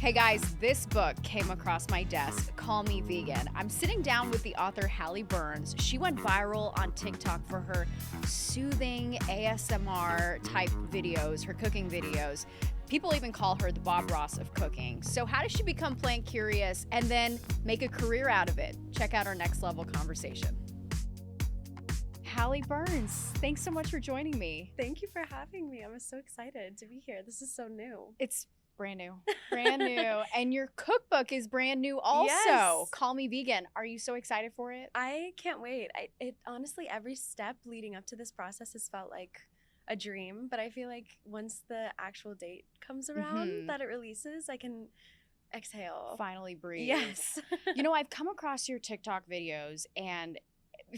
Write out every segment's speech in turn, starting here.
Hey guys, this book came across my desk, Call Me Vegan. I'm sitting down with the author Hallie Burns. She went viral on TikTok for her soothing ASMR type videos, her cooking videos. People even call her the Bob Ross of cooking. So how did she become plant curious and then make a career out of it? Check out our next level conversation. Hallie Burns, thanks so much for joining me. Thank you for having me. I'm so excited to be here. This is so new. It's brand new. Brand new. And your cookbook is brand new also. Yes. Call Me Vegan. Are you so excited for it? I can't wait. It honestly, every step leading up to this process has felt like a dream, but I feel like once the actual date comes around that it releases, I can exhale. Finally breathe. Yes. You know, I've come across your TikTok videos and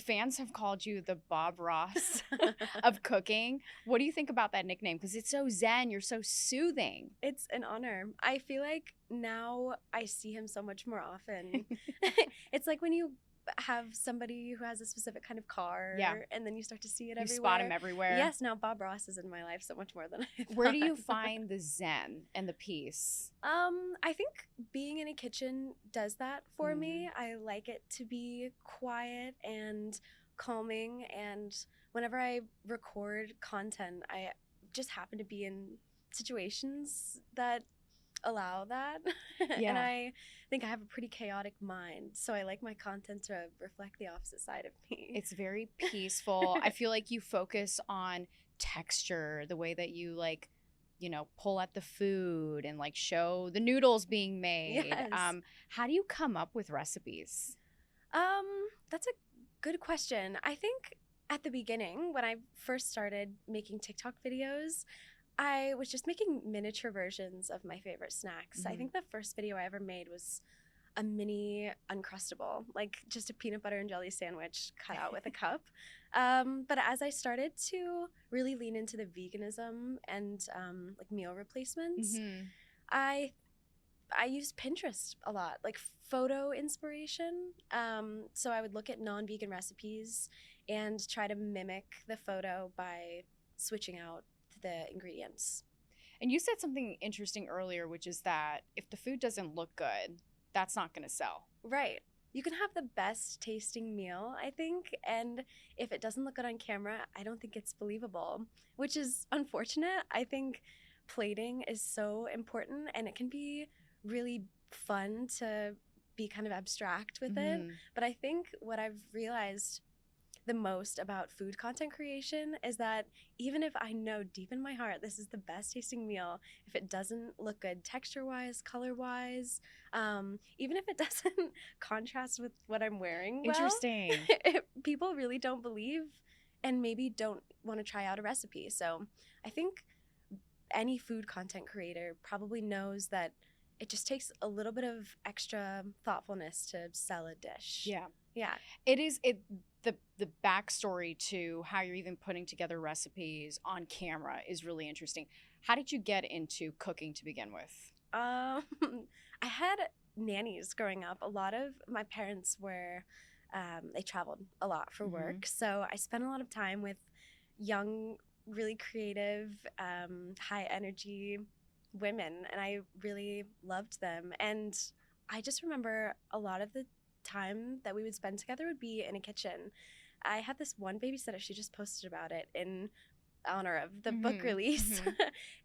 fans have called you the Bob Ross of cooking. What do you think about that nickname? Because it's so zen, you're so soothing. It's an honor. I feel like now I see him so much more often. It's like when you have somebody who has a specific kind of car, and then you start to see it everywhere. You spot him everywhere. Yes, now Bob Ross is in my life so much more than I thought. Where do you find the zen and the peace? I think being in a kitchen does that for me. I like it to be quiet and calming, and whenever I record content, I just happen to be in situations that allow that. And I think I have a pretty chaotic mind, so I like my content to reflect the opposite side of me. It's very peaceful. I feel like you focus on texture, the way that you pull at the food and show the noodles being made. Yes. How do you come up with recipes? That's a good question. I think at the beginning, when I first started making TikTok videos, I was just making miniature versions of my favorite snacks. I think the first video I ever made was a mini Uncrustable, like just a peanut butter and jelly sandwich cut out with a cup. But as I started to really lean into the veganism and meal replacements, I used Pinterest a lot, like photo inspiration. So I would look at non-vegan recipes and try to mimic the photo by switching out the ingredients. And you said something interesting earlier, which is that if the food doesn't look good, that's not going to sell. Right. You can have the best tasting meal, I think, and if it doesn't look good on camera, I don't think it's believable, which is unfortunate. I think plating is so important, and it can be really fun to be kind of abstract with it. But I think what I've realized the most about food content creation is that even if I know deep in my heart this is the best tasting meal, if it doesn't look good texture-wise, color-wise, even if it doesn't contrast with what I'm wearing well, interesting, people really don't believe and maybe don't want to try out a recipe. So I think any food content creator probably knows that it just takes a little bit of extra thoughtfulness to sell a dish. Yeah. The backstory to how you're even putting together recipes on camera is really interesting. How did you get into cooking to begin with? I had nannies growing up. A lot of my parents were, they traveled a lot for work. So I spent a lot of time with young, really creative, high energy women, and I really loved them. And I just remember a lot of the time that we would spend together would be in a kitchen. I had this one babysitter, she just posted about it in honor of the book release.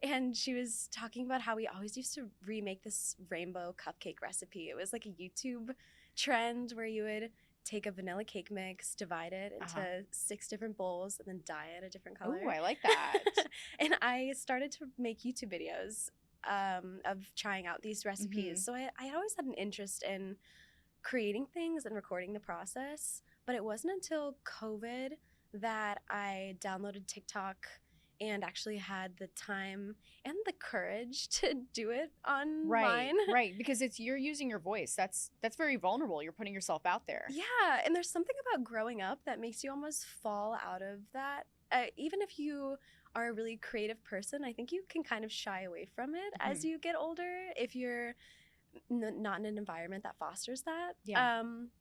And she was talking about how we always used to remake this rainbow cupcake recipe. It was like a YouTube trend where you would take a vanilla cake mix, divide it into 6 different bowls, and then dye it a different color. Oh, I like that. And I started to make YouTube videos of trying out these recipes. So I always had an interest in creating things and recording the process, but it wasn't until COVID that I downloaded TikTok and actually had the time and the courage to do it online. Right, because you're using your voice. That's very vulnerable. You're putting yourself out there. Yeah, and there's something about growing up that makes you almost fall out of that. Even if you are a really creative person, I think you can kind of shy away from it as you get older if you're not in an environment that fosters that.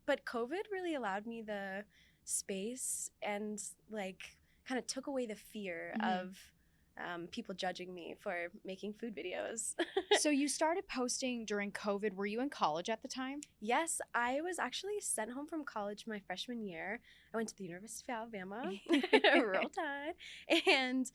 But COVID really allowed me the space and kind of took away the fear of people judging me for making food videos. So you started posting during COVID. Were you in college at the time? Yes, I was actually sent home from college my freshman year. I went to the University of Alabama, Roll Tide, and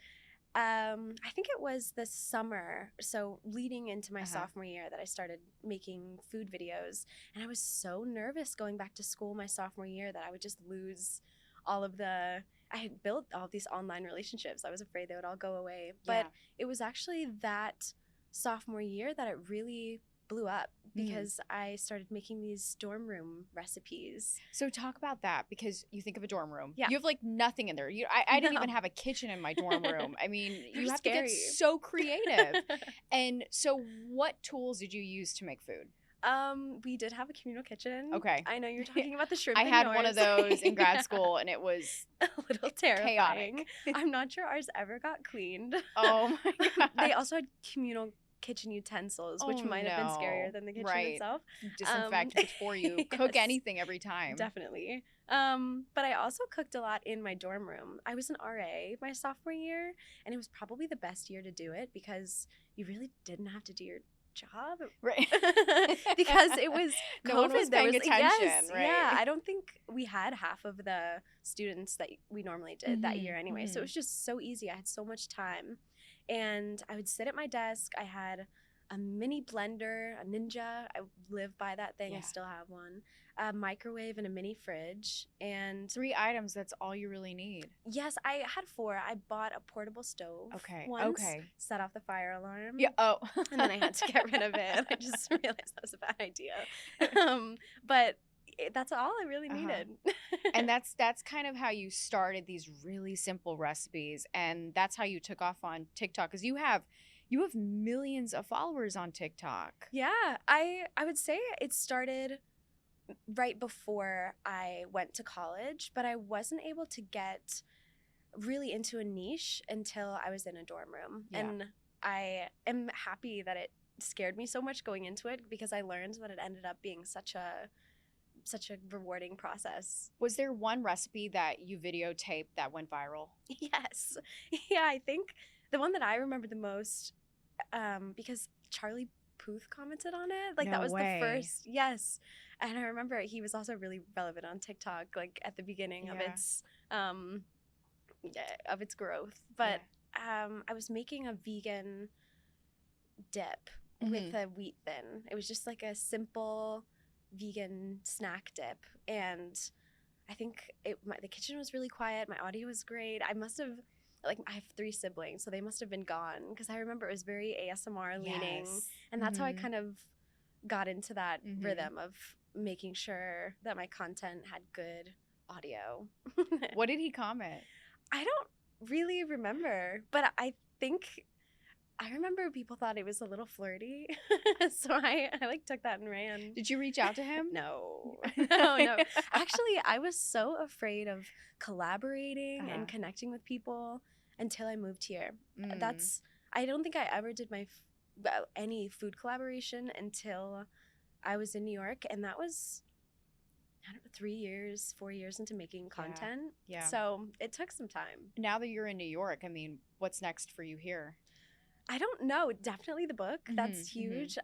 I think it was the summer, so leading into my sophomore year, that I started making food videos. And I was so nervous going back to school my sophomore year that I would just lose all of the. I had built all of these online relationships. I was afraid they would all go away. But it was actually that sophomore year that it really blew up, because I started making these dorm room recipes. So talk about that, because you think of a dorm room. Yeah. You have like nothing in there. I didn't even have a kitchen in my dorm room. I mean, you have to get so creative. And so what tools did you use to make food? We did have a communal kitchen. Okay. I know you're talking about the shrimp. I had one of those in grad school, and it was a little terrifying. Chaotic. I'm not sure ours ever got cleaned. Oh my god. They also had communal kitchen utensils, which might have been scarier than the kitchen itself. Disinfect before you cook anything every time. Definitely. But I also cooked a lot in my dorm room. I was an RA my sophomore year, and it was probably the best year to do it, because you really didn't have to do your job, right? Because it was no COVID. One was paying attention, right? Yeah, I don't think we had half of the students that we normally did that year anyway. So it was just so easy. I had so much time, and I would sit at my desk. I had a mini blender, a Ninja. I live by that thing. I still have one. A microwave and a mini fridge, and 3 items. That's all you really need. Yes, I had 4. I bought a portable stove. Okay. Set off the fire alarm. Yeah. Oh. And then I had to get rid of it. I just realized that was a bad idea. But that's all I really needed. And that's kind of how you started these really simple recipes, and that's how you took off on TikTok, because you have millions of followers on TikTok. Yeah, I would say it started right before I went to college, but I wasn't able to get really into a niche until I was in a dorm room. Yeah. And I am happy that it scared me so much going into it, because I learned that it ended up being such a rewarding process. Was there one recipe that you videotaped that went viral? Yes. Yeah, I think the one that I remember the most, because Charlie Puth commented on it. Like, that was the first. Yes. And I remember he was also really relevant on TikTok, like at the beginning of its growth. But I was making a vegan dip with a wheat thin. It was just like a simple vegan snack dip, and I think the kitchen was really quiet. My audio was great. I have 3 siblings, so they must have been gone, because I remember it was very ASMR leaning, and that's how I kind of got into that rhythm of making sure that my content had good audio. What did he comment? I don't really remember, but I think I remember people thought it was a little flirty, so I like took that and ran. Did you reach out to him? No. Actually, I was so afraid of collaborating and connecting with people until I moved here. I don't think I ever did any food collaboration until I was in New York, and that was 4 years into making content. Yeah. So it took some time. Now that you're in New York, I mean, what's next for you here? I don't know. Definitely the book. That's huge.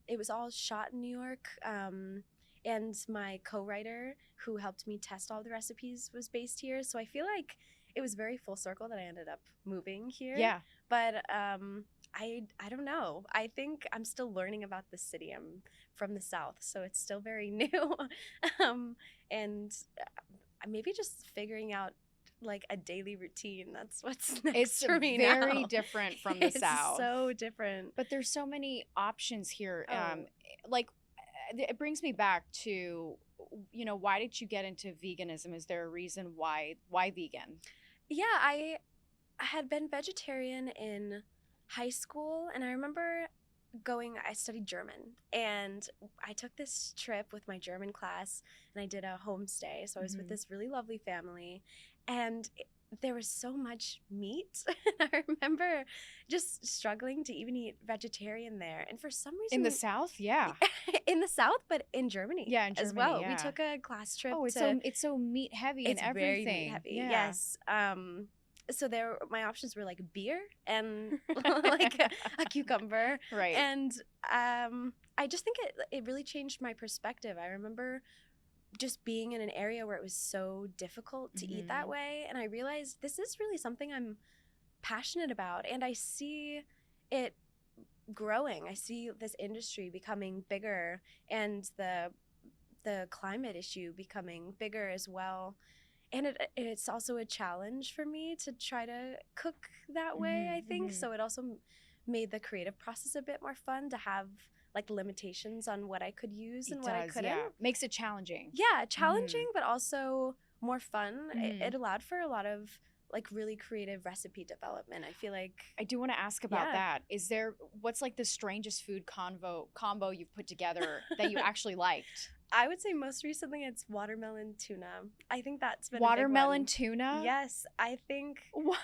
It was all shot in New York. And my co-writer, who helped me test all the recipes, was based here. So I feel like it was very full circle that I ended up moving here. Yeah. But I don't know. I think I'm still learning about the city. I'm from the South, so it's still very new. And maybe just figuring out like a daily routine. That's what's next for me now. It's very different from the South. It's so different. But there's so many options here. It brings me back to, why did you get into veganism? Is there a reason why vegan? Yeah, I had been vegetarian in high school, and I remember I studied German, and I took this trip with my German class, and I did a homestay. So I was with this really lovely family, and there was so much meat. And I remember just struggling to even eat vegetarian there. And for some reason... In the South? Yeah. In the South, but in Germany, as well. Yeah. We took a class trip it's so meat heavy and everything. It's very meat heavy, yes. so there my options were like beer and like a cucumber. Right. And I just think it really changed my perspective. I remember just being in an area where it was so difficult to eat that way, and I realized this is really something I'm passionate about, and I see it growing. I see this industry becoming bigger, and the climate issue becoming bigger as well. And it's also a challenge for me to try to cook that way, I think. So it also made the creative process a bit more fun to have like limitations on what I could use and what I couldn't. Yeah. Makes it challenging. Yeah, challenging, but also more fun. It allowed for a lot of like really creative recipe development. I feel like I do want to ask about that. What's like the strangest food combo you've put together that you actually liked? I would say most recently it's watermelon tuna. I think that's been watermelon a big one. Tuna? Yes, I think what?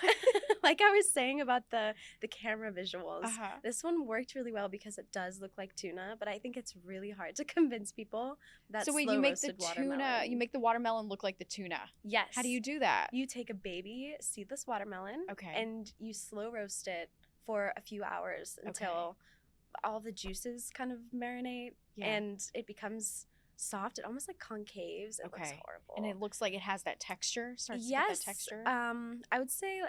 like I was saying about the camera visuals. This one worked really well because it does look like tuna, but I think it's really hard to convince people that you make the tuna, you make the watermelon look like the tuna. Yes. How do you do that? You take a baby seedless watermelon, and you slow roast it for a few hours until all the juices kind of marinate and it becomes soft. It almost like concaves. It looks horrible. And it looks like it has that texture. Starts to get that texture. I would say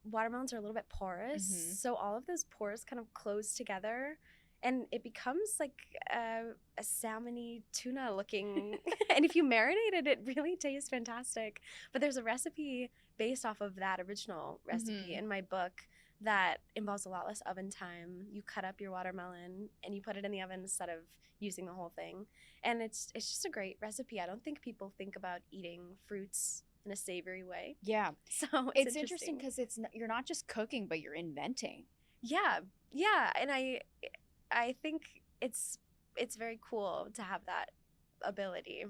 watermelons are a little bit porous, so all of those pores kind of close together, and it becomes like a salmony tuna looking. And if you marinate it, it really tastes fantastic. But there's a recipe based off of that original recipe in my book that involves a lot less oven time. You cut up your watermelon and you put it in the oven instead of using the whole thing. And it's just a great recipe. I don't think people think about eating fruits in a savory way. Yeah. So it's interesting because you're not just cooking, but you're inventing. Yeah. Yeah. And I think it's very cool to have that ability.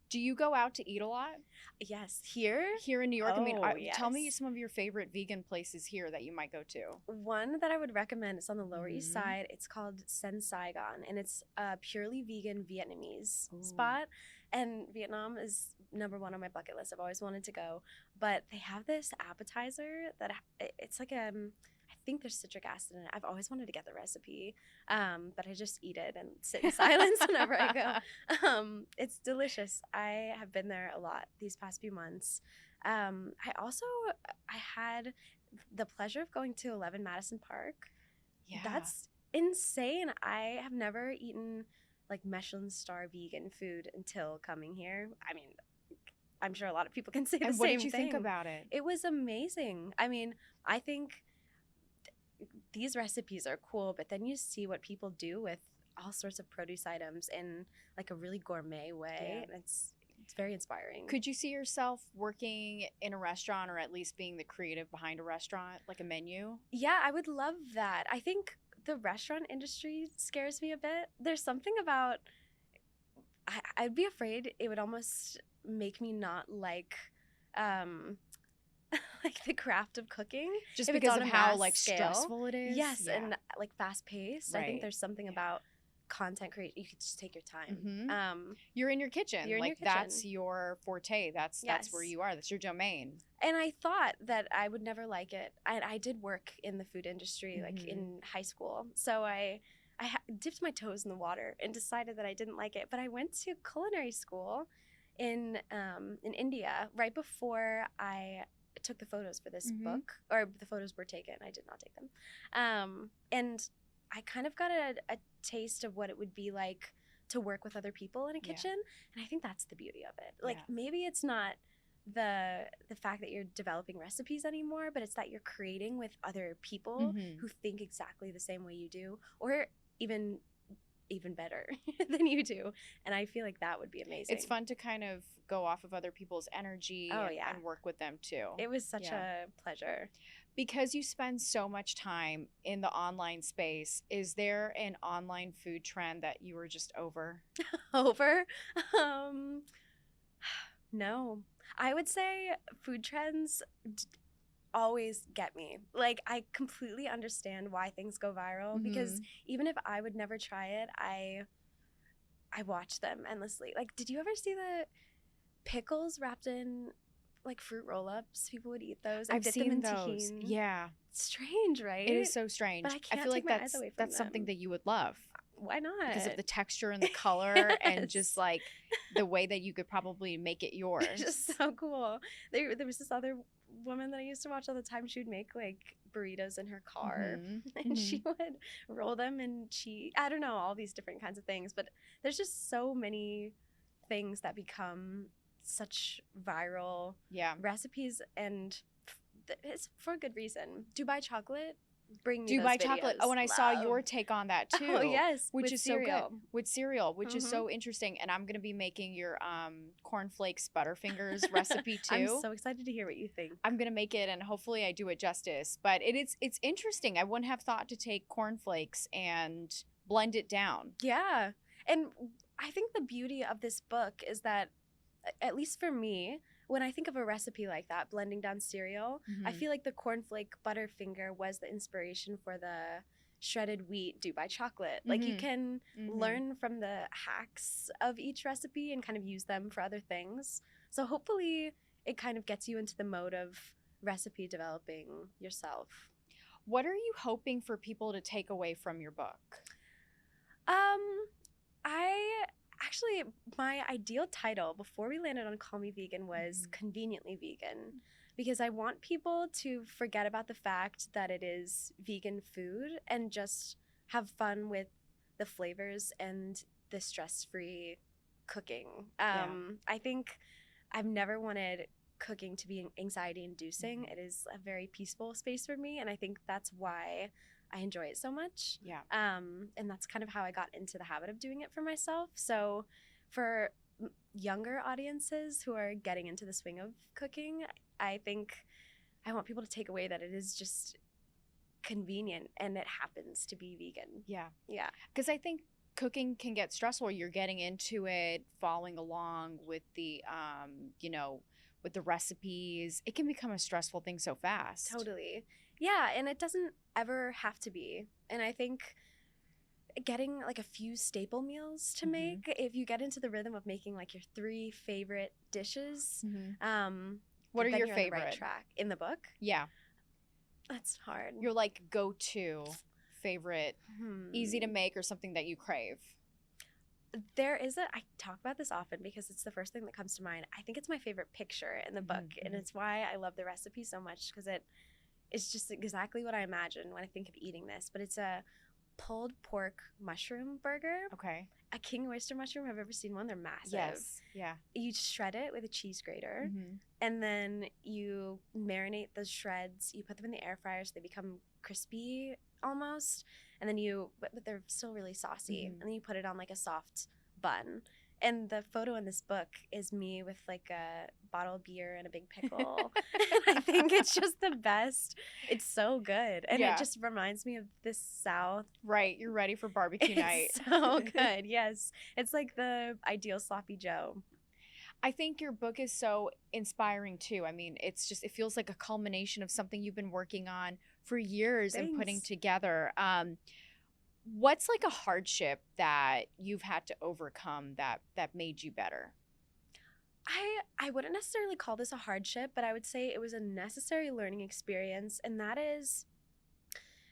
Do you go out to eat a lot? Yes. Here in New York? Oh, I mean, yes. Tell me some of your favorite vegan places here that you might go to. One that I would recommend is on the Lower East Side. It's called Sen Saigon, and it's a purely vegan Vietnamese spot. And Vietnam is number one on my bucket list. I've always wanted to go. But they have this appetizer that it's like I think there's citric acid in it. I've always wanted to get the recipe, but I just eat it and sit in silence whenever I go. It's delicious. I have been there a lot these past few months. I had the pleasure of going to 11 Madison Park. Yeah. That's insane. I have never eaten like Michelin star vegan food until coming here. I mean, I'm sure a lot of people can say the same thing. What did you think about it? It was amazing. I mean, I think these recipes are cool, but then you see what people do with all sorts of produce items in like a really gourmet way. And it's very inspiring. Could you see yourself working in a restaurant, or at least being the creative behind a restaurant, like a menu? Yeah, I would love that. I think the restaurant industry scares me a bit. There's something about, I'd be afraid it would almost make me not like like the craft of cooking, just because of how like stressful it is. Yes, and like fast paced. I think there's something about content creation. You could just take your time. You're in your kitchen. You're in your kitchen. That's your forte. That's where you are. That's your domain. And I thought that I would never like it. I did work in the food industry like in high school, so I dipped my toes in the water and decided that I didn't like it. But I went to culinary school in India right before I took the photos for this book, or the photos were taken. I did not take them. And I kind of got a taste of what it would be like to work with other people in a kitchen. And I think that's the beauty of it. Like maybe it's not the fact that you're developing recipes anymore, but it's that you're creating with other people who think exactly the same way you do, or even better than you do. And I feel like that would be amazing. It's fun to kind of go off of other people's energy and work with them too. It was such a pleasure. Because you spend so much time in the online space, is there an online food trend that you were just over? No. I would say food trends always get me. Like, I completely understand why things go viral, because even if I would never try it, I watch them endlessly. Like, did you ever see the pickles wrapped in like fruit roll-ups. People would eat those and I've dip seen them in those. tahini. Yeah, Strange, right? it is so strange. But I I can't feel take like my eyes away from that's something them. that you would love Why not? because of the texture and the color and just Yes. like the way that you could probably make it yours. Just so cool. There was this other woman that I used to watch all the time. She would make like burritos in her car Mhm, and she would roll them in cheese. I don't know, all these different kinds of things. But there's just so many things that become such viral Yeah. recipes, and it's for a good reason. Dubai chocolate, bring me Dubai those chocolate. videos. Oh, and I saw your Love. take on that too. Oh yes, Which with is cereal. so good with cereal, which is Mhm. so interesting. And I'm gonna be making your cornflakes Butterfingers recipe too. I'm so excited to hear what you think. I'm gonna make it, and hopefully I do it justice. But it's interesting. I wouldn't have thought to take cornflakes and blend it down. Yeah. And I think the beauty of this book is that, at least for me, when I think of a recipe like that, blending down cereal, I Mhm. feel like the cornflake Butterfinger was the inspiration for the shredded wheat Dubai chocolate. Like you Mhm. can Mhm. learn from the hacks of each recipe and kind of use them for other things. So hopefully it kind of gets you into the mode of recipe developing yourself. What are you hoping for people to take away from your book? I actually, my ideal title before we landed on Call Me Vegan was Mhm. Conveniently Vegan, because I want people to forget about the fact that it is vegan food and just have fun with the flavors and the stress-free cooking. Yeah. I think I've never wanted cooking to be anxiety inducing. Mhm. It is a very peaceful space for me, and I think that's why I enjoy it so much. Yeah. And that's kind of how I got into the habit of doing it for myself. So for younger audiences who are getting into the swing of cooking, I think I want people to take away that it is just convenient and it happens to be vegan. Yeah. Yeah. Because I think cooking can get stressful. You're getting into it, following along with the, with the recipes. It can become a stressful thing so fast. Totally. Yeah, and it doesn't ever have to be. And I think getting like a few staple meals to Mhm. make, if you get into the rhythm of making like your 3 favorite dishes, What are then your you're on the right favorite? track. In the book? Yeah. That's hard. Your like go-to favorite, easy to Hmm. make or something that you crave. I talk about this often because it's the first thing that comes to mind. I think it's my favorite picture in the book, and Mhm. it's why I love the recipe so much, because it's just exactly what I imagine when I think of eating this. But it's a pulled pork mushroom burger, Okay. a king oyster mushroom. I've ever seen one. They're massive. Yes. Yeah. You shred it with a cheese grater, Mhm. and then you marinate those shreds. You put them in the air fryer so they become crispy almost, and then but they're still really saucy. Mhm. And then you put it on like a soft bun. And the photo in this book is me with like a bottle of beer and a big pickle. I think it's just the best. It's so good, and Yeah. it just reminds me of the South. Right. You're ready for barbecue night. It's so good. Yes, it's like the ideal sloppy Joe. I think your book is so inspiring too. I mean, it feels like a culmination of something you've been working on for years and putting Thanks. together. What's like a hardship that you've had to overcome that made you better? I wouldn't necessarily call this a hardship, but I would say it was a necessary learning experience, and that is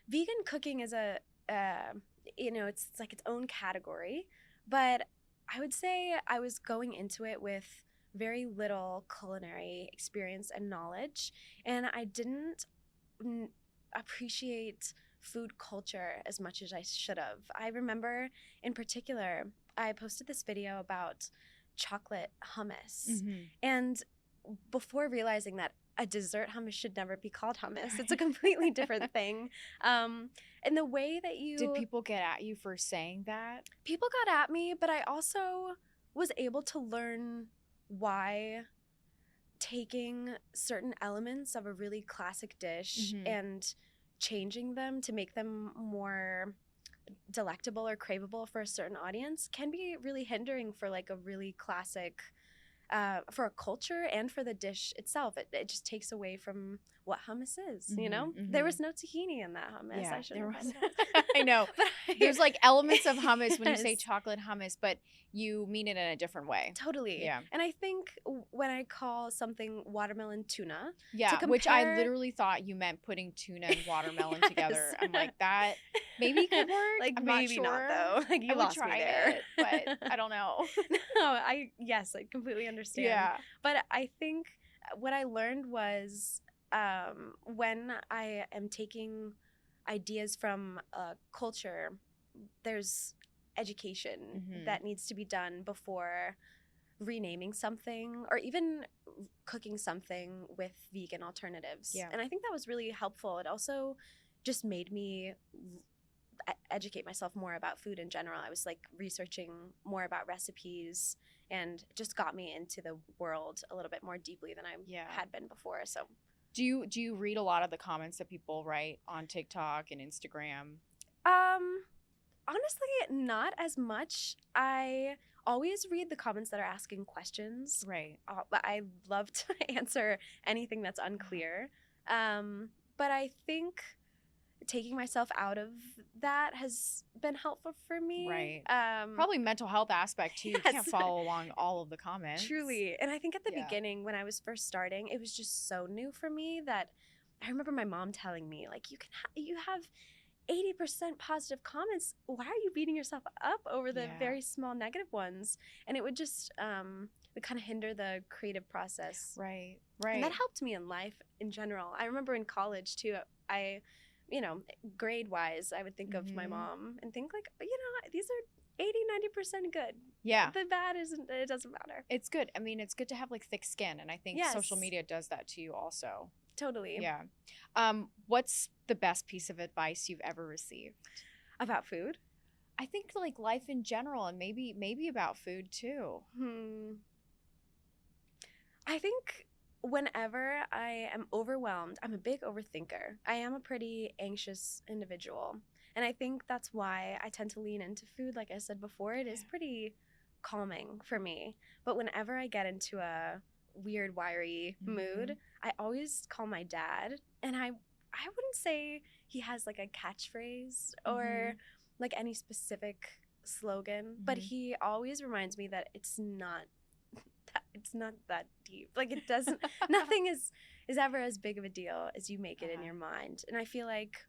vegan cooking is it's like its own category, but I would say I was going into it with very little culinary experience and knowledge, and I didn't appreciate food culture as much as I should have. I remember in particular, I posted this video about chocolate hummus. And before realizing that a dessert hummus should never be called hummus, it's a completely different thing. And the way that Did people get at you for saying that? people got at me, but I also was able to learn why taking certain elements of a really classic dish Mhm. and changing them to make them more delectable or craveable for a certain audience can be really hindering for like a really classic for a culture and for the dish itself. It just takes away from what hummus is, you know? There was no tahini in that hummus. Yeah, I shouldn't there have was. brought it up. I know. But There's like elements of hummus when you say Yes. chocolate hummus, but you mean it in a different way. Totally. Yeah. And I think when I call something watermelon tuna, Yeah, which I compare- literally thought you meant putting tuna and watermelon Yes. together. I'm like, that maybe could work. Like I'm maybe not not sure. though. Like you I would lost me try there. it, but I don't know. No, I completely understand. Yeah. But I think what I learned was when I am taking ideas from a culture, there's education Mhm. that needs to be done before renaming something or even cooking something with vegan alternatives. Yeah. And I think that was really helpful. It also just made me educate myself more about food in general. I was like researching more about recipes and it just got me into the world a little bit more deeply than I Yeah. had been before. So Do you read a lot of the comments that people write on TikTok and Instagram? honestly, not as much. I always read the comments that are asking questions. Right. But I love to answer anything that's unclear. But I think taking myself out of that has been helpful for me. Right. Um, Probably mental health aspect too. You can't Yes. follow along all of the comments. Truly. And I think at the Yeah. beginning when I was first starting, it was just so new for me that I remember my mom telling me, like, you have 80% positive comments. Why are you beating yourself up over the Yeah. very small negative ones? And it would just it kind of hinder the creative process. Right. Right. And that helped me in life in general. I remember in college too, grade wise, I would think of my Mhm. mom and think like, these are 80-90% good. Yeah. The bad it doesn't matter. It's good. I mean, it's good to have like thick skin, and I think social Yes. media does that to you also. Totally. Yeah. What's the best piece of advice you've ever received? About food? I think like life in general, and maybe about food too. I think whenever I am overwhelmed, I'm a big overthinker. I am a pretty anxious individual. And I think that's why I tend to lean into food. Like I said before, it is Yeah. pretty calming for me. But whenever I get into a weird, wiry mood, I always call my dad. And I wouldn't say he has like a catchphrase or like any specific slogan, but Mhm. he always reminds me that it's not that deep. Like it doesn't nothing is ever as big of a deal as you make it in Uh-huh. your mind. And I feel like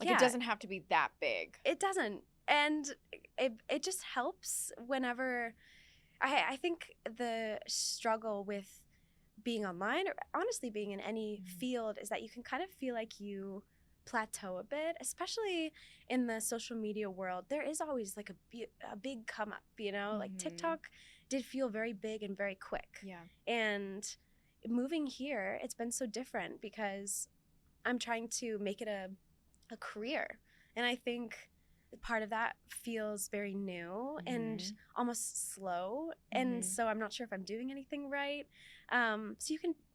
Like it doesn't have to be that big. it doesn't. And it just helps whenever I think the struggle with being online or honestly being in any Mhm. field is that you can kind of feel like you plateau a bit, especially in the social media world. There is always like a big come up, like Mhm. TikTok did feel very big and very quick. Yeah. And moving here, it's been so different because I'm trying to make it a career. And I think part of that feels very new and Mhm. almost slow. Mhm. And so I'm not sure if I'm doing anything right. So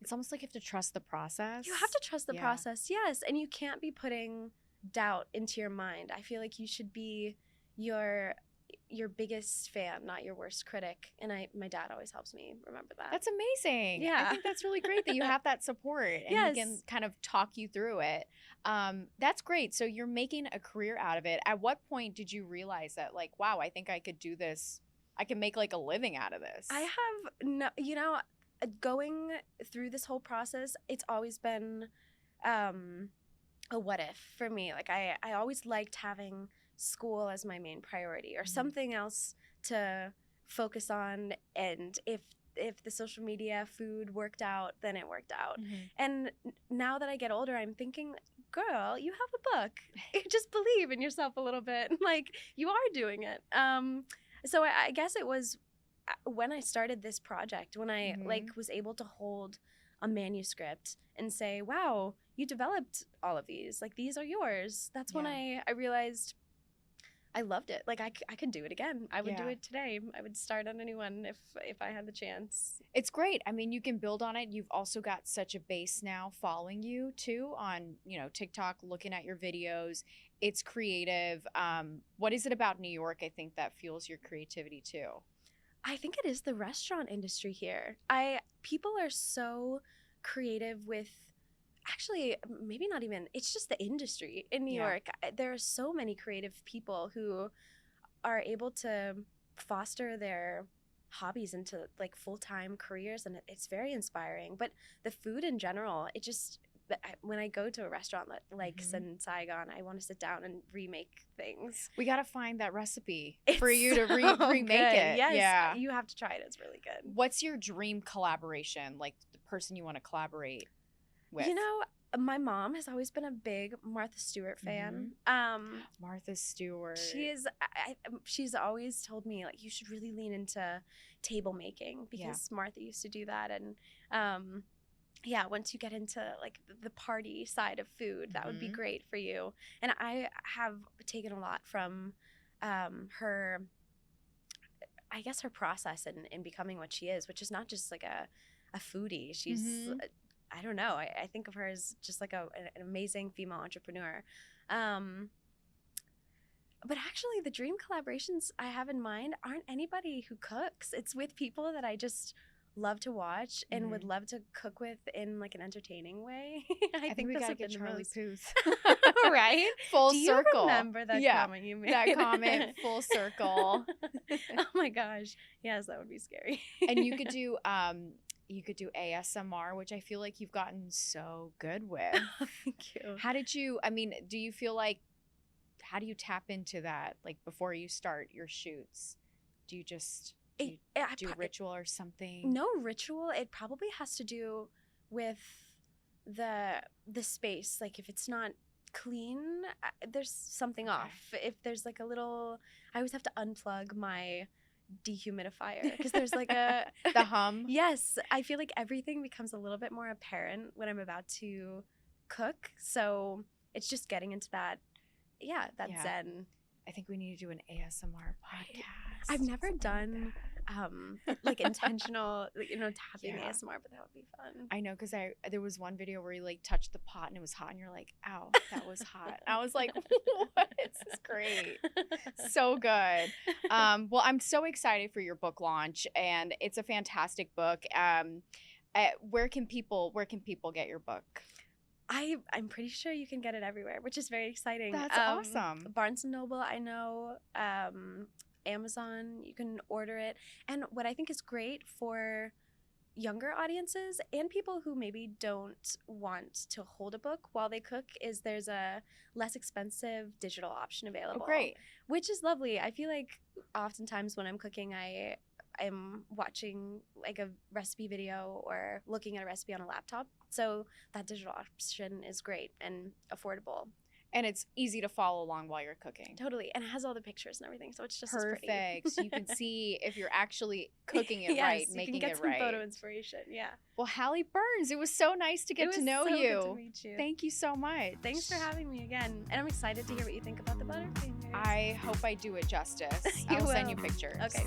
It's almost like you have to trust the process. you have to trust the Yeah. process, yes. And you can't be putting doubt into your mind. I feel like you should be your biggest fan, not your worst critic. And my dad always helps me remember that. That's amazing. I Yeah. think that's really great that you have that support and he can Yes. kind of talk you through it. That's great. So you're making a career out of it. At what point did you realize that like, wow, I think I could do this. I can make like a living out of this. I have going through this whole process, it's always been a what if for me. Like I always liked having school as my main priority or Mhm. something else to focus on, and if the social media food worked out, then it worked out. Mhm. And now that I get older, I'm thinking, girl, you have a book. Just believe in yourself a little bit. Like you are doing it. So I guess it was when I started this project, when I Mhm. was able to hold a manuscript and say, wow, you developed all of these. Like these are yours. That's when I realized I loved it. Like I could do it again. I would do Yeah. it today. I would start on anyone if I had the chance. It's great. I mean, you can build on it. You've also got such a base now following you too on, TikTok, looking at your videos. It's creative. What is it about New York, I think, that fuels your creativity too? I think it is the restaurant industry here. People are so creative with, actually, maybe not even, it's just the industry in New Yeah. York. There are so many creative people who are able to foster their hobbies into like full-time careers, and it's very inspiring. But the food in general, it just, when I go to a restaurant like Mhm. in Saigon, I want to sit down and remake things. We got to find that recipe It's for you to so remake good. it. Yes, Yeah. you have to try it. It's really good. What's your dream collaboration? Like the person you want to collaborate with? You know, my mom has always been a big Martha Stewart fan. Martha Stewart. She's always told me like you should really lean into table making because Martha used to do that, and yeah, once you get into like the party side of food, that would be great for you. And I have taken a lot from her, I guess, her process in becoming what she is, which is not just like a foodie. She's I don't know. I think of her as just like an amazing female entrepreneur. But actually, the dream collaborations I have in mind aren't anybody who cooks. It's with people that I just love to watch and would love to cook with in like an entertaining way. I think we those gotta have get been the Charlie most- Puth. Right? Full Do you circle. remember that comment you made? That comment, full circle. Oh my gosh. Yes, that would be scary. And you could do ASMR, which I feel like you've gotten so good with. Thank you. How did you, I mean, do you feel like, how do you tap into that? Like before you start your shoots, do you just do a ritual or something? No ritual. It probably has to do with the space. Like if it's not clean, there's something off. If there's like a little, I always have to unplug my dehumidifier because there's like a the hum. Yes, I feel like everything becomes a little bit more apparent when I'm about to cook. So it's just getting into that, zen. I think we need to do an ASMR podcast. I've never something done like intentional, tapping Yeah. ASMR, but that would be fun. I know, because there was one video where you like touched the pot and it was hot, and you're like, "Ow, that was hot." I was like, "What? This is great, so good." Well, I'm so excited for your book launch, and it's a fantastic book. Where can people get your book? I'm pretty sure you can get it everywhere, which is very exciting. That's awesome. Barnes & Noble, I know. Amazon, you can order it. And what I think is great for younger audiences and people who maybe don't want to hold a book while they cook is there's a less expensive digital option available. Oh, great. Which is lovely. I feel like oftentimes when I'm cooking, I'm watching like a recipe video or looking at a recipe on a laptop. So that digital option is great and affordable. And it's easy to follow along while you're cooking. Totally. And it has all the pictures and everything. So it's just Perfect. as pretty. So you can see if you're actually cooking it Yes, right, you making can get it some right. photo inspiration. Yeah. Well, Hallie Burns, it was so nice to get to know so you. Good to meet you. Thank you so much. Thanks for having me again. And I'm excited to hear what you think about the Butterfingers. I hope I do it justice. You I'll send you will. pictures. Okay.